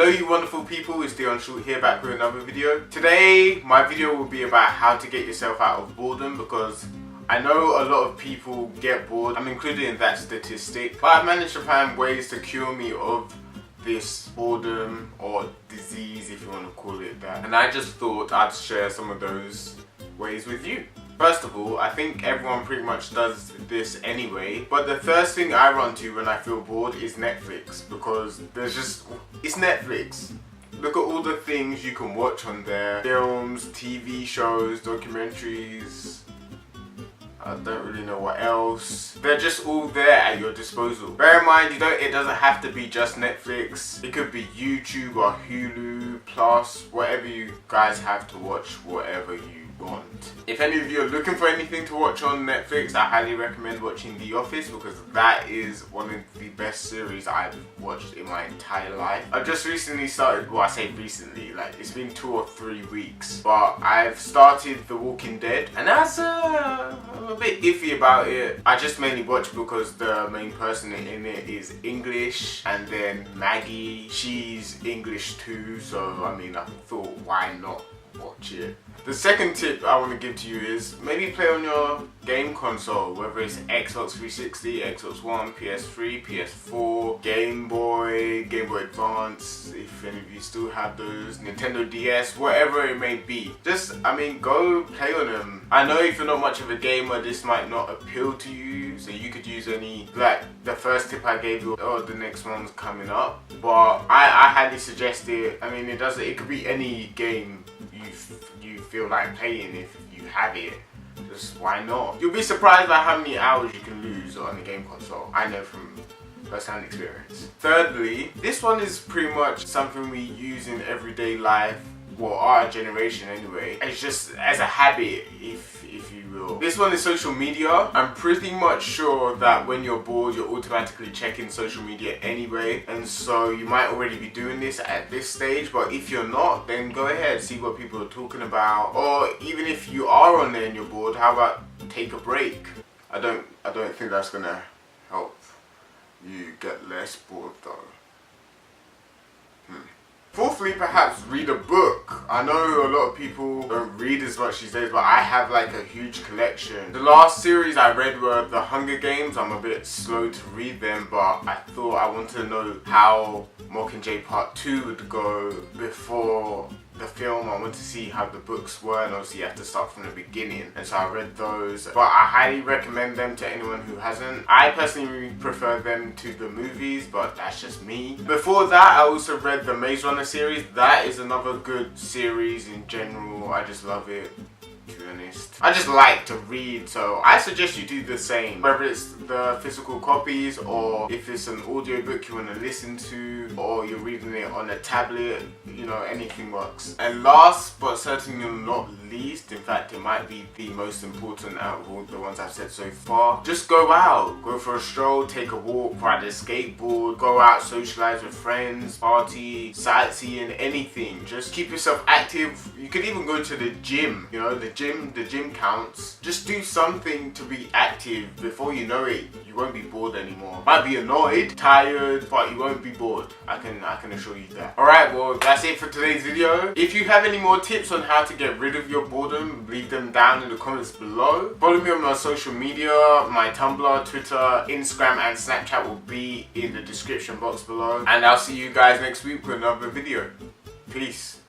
Hello you wonderful people, it's Dion here back with another video. Today my video will be about how to get yourself out of boredom, because I know a lot of people get bored. I'm included in that statistic, but I've managed to find ways to cure me of this boredom or disease, if you want to call it that, and I just thought I'd share some of those ways with you. First of all, I think everyone pretty much does this anyway, but the first thing I run to when I feel bored is Netflix, because it's Netflix. Look at all the things you can watch on there. Films, TV shows, documentaries, I don't really know what else. They're just all there at your disposal. Bear in mind, it doesn't have to be just Netflix. It could be YouTube or Hulu, Plus, whatever you guys have to watch, whatever you want. If any of you are looking for anything to watch on Netflix, I highly recommend watching The Office, because that is one of the best series I've watched in my entire life. I've just recently started, well I say recently, like it's been 2 or 3 weeks, but I've started The Walking Dead, and I'm a bit iffy about it. I just mainly watch because the main person in it is English, and then Maggie, she's English too, so I mean I thought why not watch it. The second tip I want to give to you is maybe play on your game console, whether it's Xbox 360, Xbox One, PS3, PS4, Game Boy Advance, if any of you still have those, Nintendo DS, whatever it may be. Just, I mean, go play on them. I know if you're not much of a gamer, this might not appeal to you, so you could use any, like the first tip I gave you or the next one's coming up, but I highly suggest it. I mean, it could be any game you feel like playing. If you have it, just why not? You'll be surprised by how many hours you can lose on a game console. I know from first-hand experience. Thirdly, this one is pretty much something we use in everyday life, well, our generation anyway. It's just as a habit, if you will. This one is social media. I'm pretty much sure that when you're bored, you're automatically checking social media anyway, and so you might already be doing this at this stage, but if you're not, then go ahead, see what people are talking about, or even if you are on there and you're bored, how about take a break? I don't think that's gonna help you get less bored though. Fourthly, perhaps read a book. I know a lot of people don't read as much these days, but I have like a huge collection. The last series I read were The Hunger Games. I'm a bit slow to read them, but I thought I wanted to know how Mockingjay Part 2 would go before the film. I want to see how the books were, and obviously you have to start from the beginning, and so I read those, but I highly recommend them to anyone who hasn't. I personally prefer them to the movies, but that's just me. Before that, I also read the Maze Runner series. That is another good series in general. I just love it, to be honest. I just like to read, so I suggest you do the same, whether it's the physical copies or if it's an audiobook you want to listen to, or you're reading it on a tablet, you know, anything works. And last but certainly not least, in fact it might be the most important out of all the ones I've said so far, just go out, go for a stroll, take a walk, ride a skateboard, go out, socialize with friends, party, sightseeing, anything. Just keep yourself active. You could even go to the gym, you know, the gym counts. Just do something to be active. Before you know it, you won't be bored anymore. Might be annoyed, tired, but you won't be bored. I can assure you that. Alright, well that's it for today's video. If you have any more tips on how to get rid of your boredom, leave them down in the comments below. Follow me on my social media. My Tumblr, Twitter, Instagram and Snapchat will be in the description box below, and I'll see you guys next week with another video. Peace.